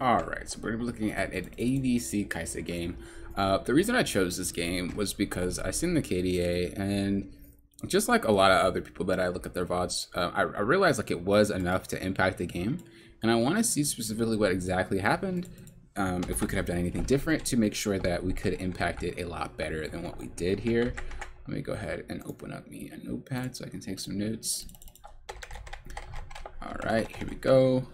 Alright, so we're looking at an ADC Kaisa game. The reason I chose this game was because I seen the KDA, and just like a lot of other people that I look at their VODs, I realized like it was enough to impact the game, and I want to see specifically what exactly happened, if we could have done anything different to make sure that we could impact it a lot better than what we did here. Let me go ahead and open up me a notepad so I can take some notes. Alright, here we go.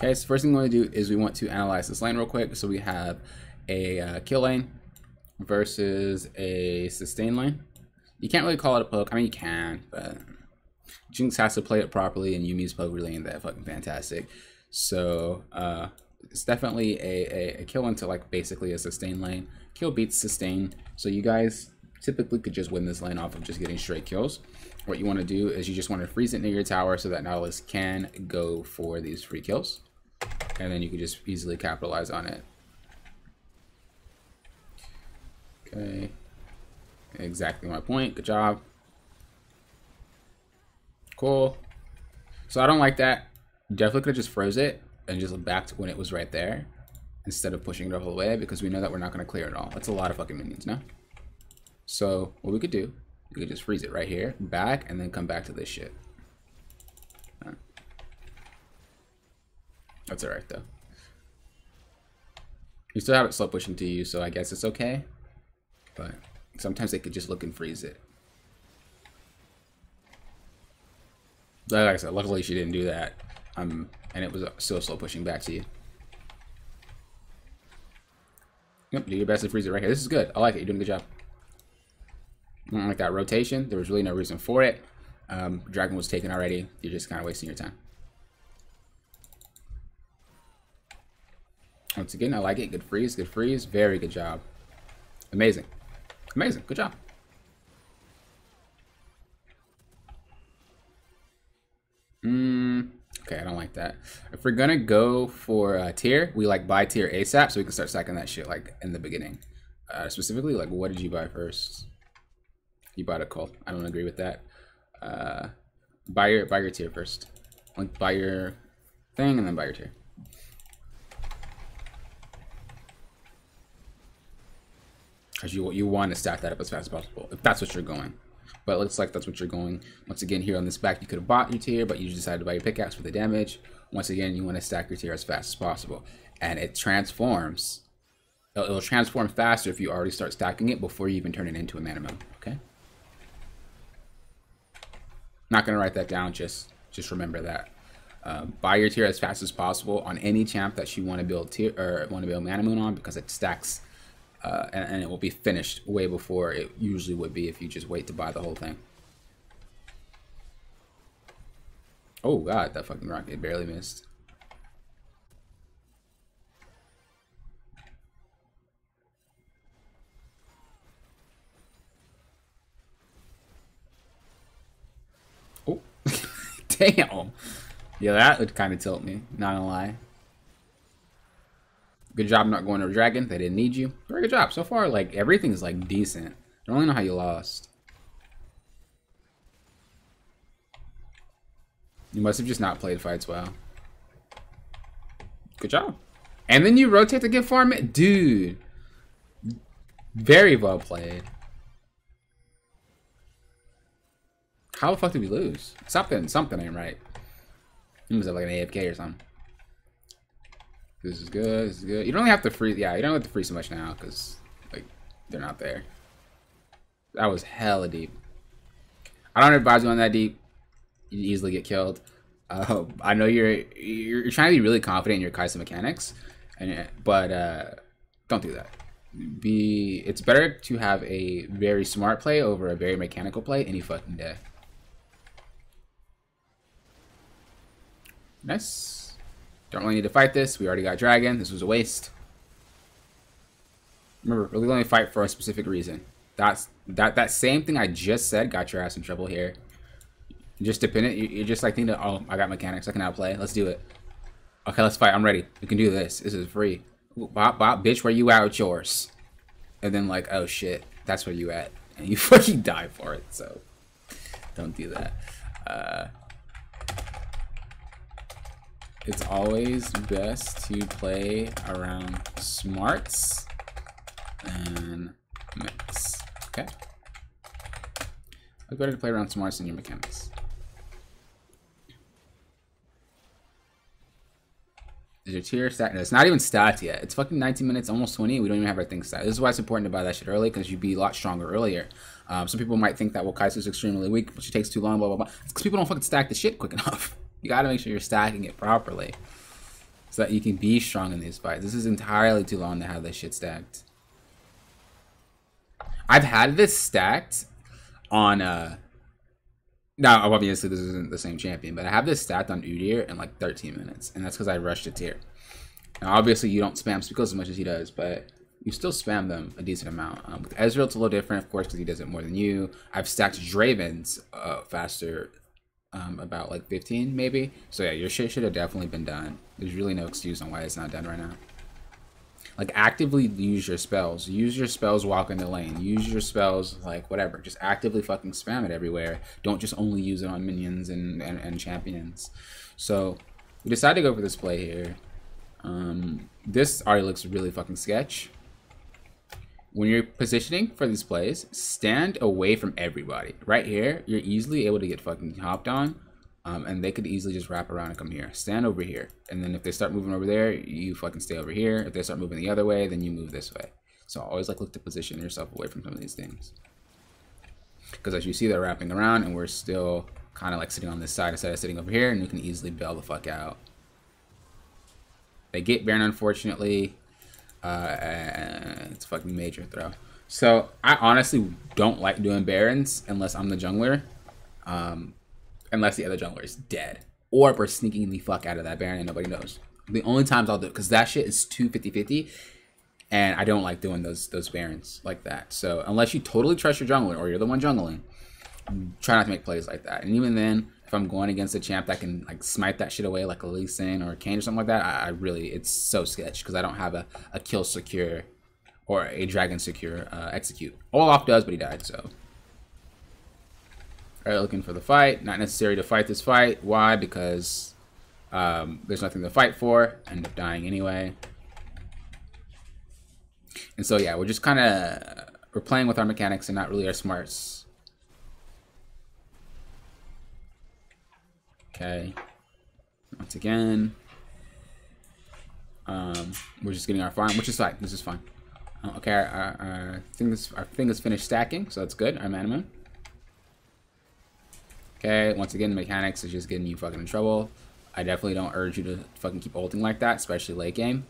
Okay, so first thing we want to do is we want to analyze this lane real quick. So we have a kill lane versus a sustain lane. You can't really call it a poke. I mean, you can, but Jinx has to play it properly, and Yumi's poke really ain't that fucking fantastic. So it's definitely a kill into like basically a sustain lane. Kill beats sustain. So you guys typically could just win this lane off of just getting straight kills. What you want to do is you just want to freeze it near your tower so that Nautilus can go for these free kills. And then you can just easily capitalize on it. Okay. Exactly my point. Good job. Cool. So I don't like that. Definitely could have just froze it and just backed when it was right there instead of pushing it all the way, because we know that we're not going to clear it all. That's a lot of fucking minions now. So what we could do, we could just freeze it right here, back, and then come back to this shit. That's alright though. You still have it slow pushing to you, so I guess it's okay. But sometimes they could just look and freeze it. Like I said, luckily she didn't do that. And it was still slow pushing back to you. Yep, do your best to freeze it right here. This is good. I like it. You're doing a good job. I don't like that rotation. There was really no reason for it. Dragon was taken already. You're just kind of wasting your time. Once again, I like it. Good freeze, good freeze. Very good job. Amazing. Amazing. Good job. Okay, I don't like that. If we're gonna go for tier, we like buy tier ASAP so we can start stacking that shit like in the beginning. Specifically, like what did you buy first? You bought a call. I don't agree with that. Buy your tier first. Like buy your thing and then buy your tier. Because you want to stack that up as fast as possible, if that's what you're going. But it looks like that's what you're going. Once again, here on this back, you could have bought your tier, but you decided to buy your pickaxe for the damage. Once again, you want to stack your tier as fast as possible. And it transforms. It'll transform faster if you already start stacking it before you even turn it into a mana mode, okay? Not going to write that down, just remember that. Buy your tier as fast as possible on any champ that you want to build tier or want to build mana moon on, because it stacks. And it will be finished way before it usually would be if you just wait to buy the whole thing. Oh god, that fucking rocket barely missed. Oh, damn. Yeah, that would kind of tilt me, not gonna lie. Good job not going to a dragon. They didn't need you. Very good job. So far, like, everything's, like, decent. I don't really know how you lost. You must have just not played fights well. Good job. And then you rotate to get farm it? Dude. Very well played. How the fuck did we lose? Something ain't right. He was like an AFK or something. This is good. This is good. You don't have to freeze. Yeah, you don't have to freeze so much now because, like, they're not there. That was hella deep. I don't advise you on that deep. You easily get killed. I know you're trying to be really confident in your Kaisa mechanics, but don't do that. It's better to have a very smart play over a very mechanical play any fucking day. Nice. Don't really need to fight this. We already got dragon. This was a waste. Remember, really only fight for a specific reason. That same thing I just said got your ass in trouble here. Just dependent. You're just like thinking, oh, I got mechanics. I can outplay. Let's do it. Okay, let's fight. I'm ready. We can do this. This is free. Bop, bop, bitch, where you at with yours? And then like, oh shit, that's where you at. And you fucking die for it, so don't do that. It's always best to play around smarts and mix. Okay. It's better to play around smarts than your mechanics. Is your tier stat? No, it's not even stats yet. It's fucking 19 minutes, almost 20. We don't even have our thing stat. This is why it's important to buy that shit early, because you'd be a lot stronger earlier. Some people might think that, well, Kaiser's extremely weak, but she takes too long, blah, blah, blah. It's because people don't fucking stack the shit quick enough. You gotta make sure you're stacking it properly so that you can be strong in these fights. This is entirely too long to have this shit stacked. I've had this stacked on, now, obviously this isn't the same champion, but I have this stacked on Udyr in like 13 minutes, and that's because I rushed a tier. Now, obviously, you don't spam Spiegel as much as he does, but you still spam them a decent amount. With Ezreal, it's a little different, of course, because he does it more than you. I've stacked Draven's faster, about like 15 maybe. So yeah, your shit should have definitely been done. There's really no excuse on why it's not done right now. Like, actively use your spells. Use your spells, walk in the lane. Use your spells, like, whatever. Just actively fucking spam it everywhere. Don't just only use it on minions and champions. So, we decided to go for this play here. This already looks really fucking sketch. When you're positioning for these plays, stand away from everybody. Right here, you're easily able to get fucking hopped on. And they could easily just wrap around and come here. Stand over here. And then if they start moving over there, you fucking stay over here. If they start moving the other way, then you move this way. So always like look to position yourself away from some of these things. Because as you see, they're wrapping around and we're still kind of like sitting on this side instead of sitting over here, and you can easily bail the fuck out. They get Baron, unfortunately. It's a fucking major throw. So I honestly don't like doing Barons unless I'm the jungler. Unless the other jungler is dead. Or we're sneaking the fuck out of that Baron and nobody knows. The only times I'll do it, because that shit is too 50-50. And I don't like doing those Barons like that. So unless you totally trust your jungler or you're the one jungling, try not to make plays like that. And even then, if I'm going against a champ that can like smite that shit away like a Lee Sin or a Kane or something like that, I really, it's so sketch because I don't have a kill secure or a dragon secure execute. Olaf does, but he died, so. Alright, looking for the fight. Not necessary to fight this fight. Why? Because there's nothing to fight for. End up dying anyway. And so yeah, we're just kind of, we're playing with our mechanics and not really our smarts. Okay. Once again, we're just getting our farm, which is fine. This is fine. Okay, our thing is finished stacking, so that's good. Our mana moon. Okay, once again, the mechanics is just getting you fucking in trouble. I definitely don't urge you to fucking keep ulting like that, especially late game,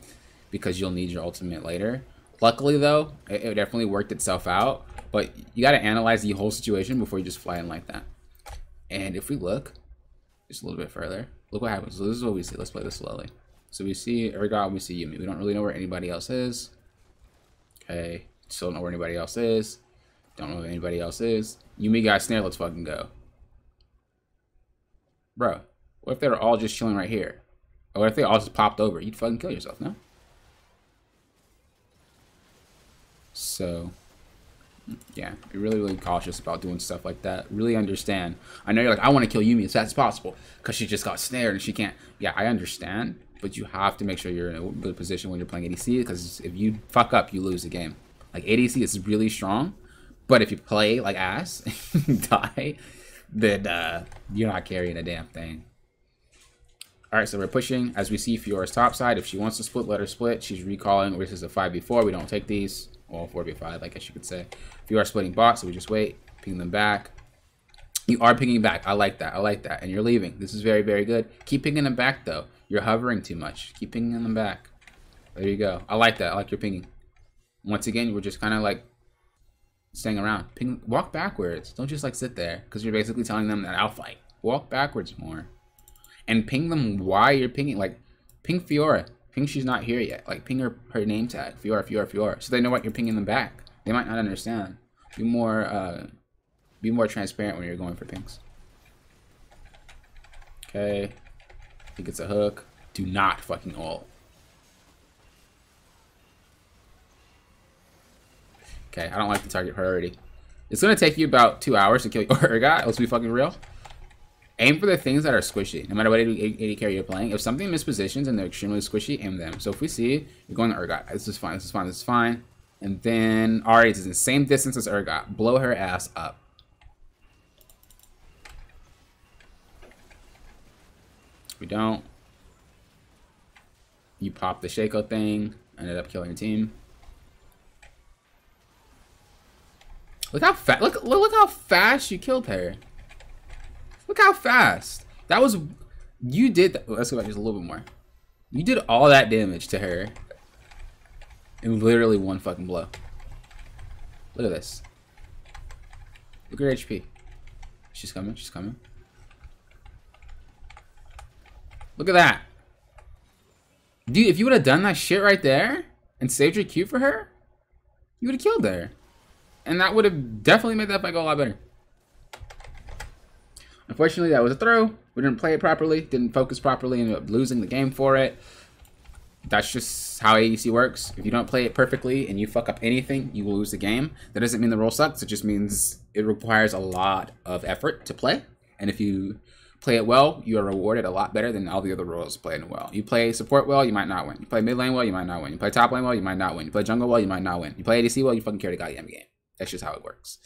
because you'll need your ultimate later. Luckily, though, it definitely worked itself out, but you got to analyze the whole situation before you just fly in like that. And if we look just a little bit further, look what happens. So this is what we see. Let's play this slowly. So we see Ergot, we see Yuumi. We don't really know where anybody else is. Okay, still don't know where anybody else is. Don't know where anybody else is. Yuumi got snare, let's fucking go. Bro, what if they were all just chilling right here? Or what if they all just popped over? You'd fucking kill yourself, no? So, yeah, be really, really cautious about doing stuff like that. Really understand. I know you're like, I want to kill Yuumi as fast as possible because she just got snared and she can't. Yeah, I understand, but you have to make sure you're in a good position when you're playing ADC, because if you fuck up, you lose the game. Like, ADC is really strong, but if you play like ass and die, then you're not carrying a damn thing. All right, so we're pushing. As we see, Fiora's top side. If she wants to split, let her split. She's recalling. This is a 5v4. We don't take these. Well, 4v5, I guess you could say. Fiora splitting bot, so we just wait. Ping them back. You are pinging back. I like that. I like that. And you're leaving. This is very, very good. Keep pinging them back, though. You're hovering too much. Keep pinging them back. There you go. I like that. I like your pinging. Once again, we're just kind of like staying around. Ping, walk backwards. Don't just like sit there, because you're basically telling them that I'll fight. Walk backwards more. And ping them while you're pinging. Like, ping Fiora. Ping she's not here yet. Like, ping her name tag. Fiora, Fiora, Fiora. So they know what you're pinging them back. They might not understand. Be more transparent when you're going for pings. Okay. I think it's a hook. Do not fucking ult. Okay, I don't like the target priority. It's gonna take you about 2 hours to kill your Urgot. Let's be fucking real. Aim for the things that are squishy. No matter what AD carry you're playing. If something mispositions and they're extremely squishy, aim them. So if we see you're going to Urgot, this is fine, this is fine, this is fine. And then Ahri is in the same distance as Urgot. Blow her ass up. If we don't, you pop the Shaco thing, ended up killing your team. Look how fast! Look how fast you killed her. Look how fast. That was, you did, let's go back just a little bit more. You did all that damage to her in literally one fucking blow. Look at this. Look at her HP. She's coming, she's coming. Look at that. Dude, if you would have done that shit right there and saved your Q for her, you would have killed her. And that would have definitely made that fight go a lot better. Unfortunately, that was a throw. We didn't play it properly, didn't focus properly, ended up losing the game for it. That's just how ADC works. If you don't play it perfectly and you fuck up anything, you will lose the game. That doesn't mean the role sucks. It just means it requires a lot of effort to play. And if you play it well, you are rewarded a lot better than all the other roles playing well. You play support well, you might not win. You play mid lane well, you might not win. You play top lane well, you might not win. You play jungle well, you might not win. You play ADC well, you fucking carry the goddamn game. That's just how it works.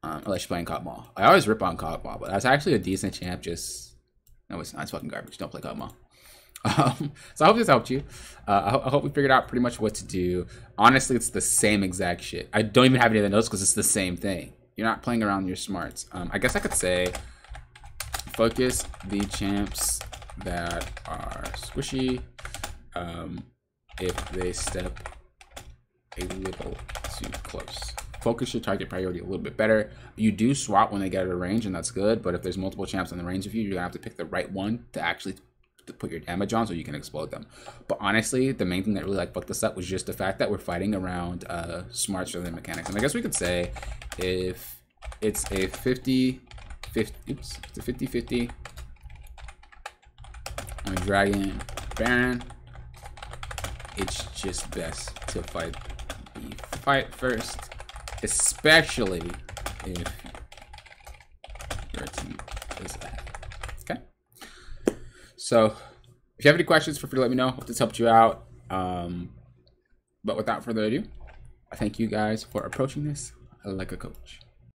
Unless you're playing Cogmaw. I always rip on Cogmaw, but that's actually a decent champ. Just no, it's not. It's fucking garbage. Don't play Cogmaw. So I hope this helped you. I hope we figured out pretty much what to do. Honestly, it's the same exact shit. I don't even have any of the notes because it's the same thing. You're not playing around your smarts. I guess I could say focus the champs that are squishy if they step a little too close. Focus your target priority a little bit better. You do swap when they get out of range, and that's good, but if there's multiple champs in the range of you, you're gonna have to pick the right one to actually put your damage on so you can explode them. But honestly, the main thing that really like fucked us up was just the fact that we're fighting around smarts rather than mechanics. And I guess we could say if it's a 50-50 on Dragon Baron, it's just best to fight first, especially if your team is ahead. Okay? So, if you have any questions, feel free to let me know. Hope this helped you out. But without further ado, I thank you guys for approaching this like a coach.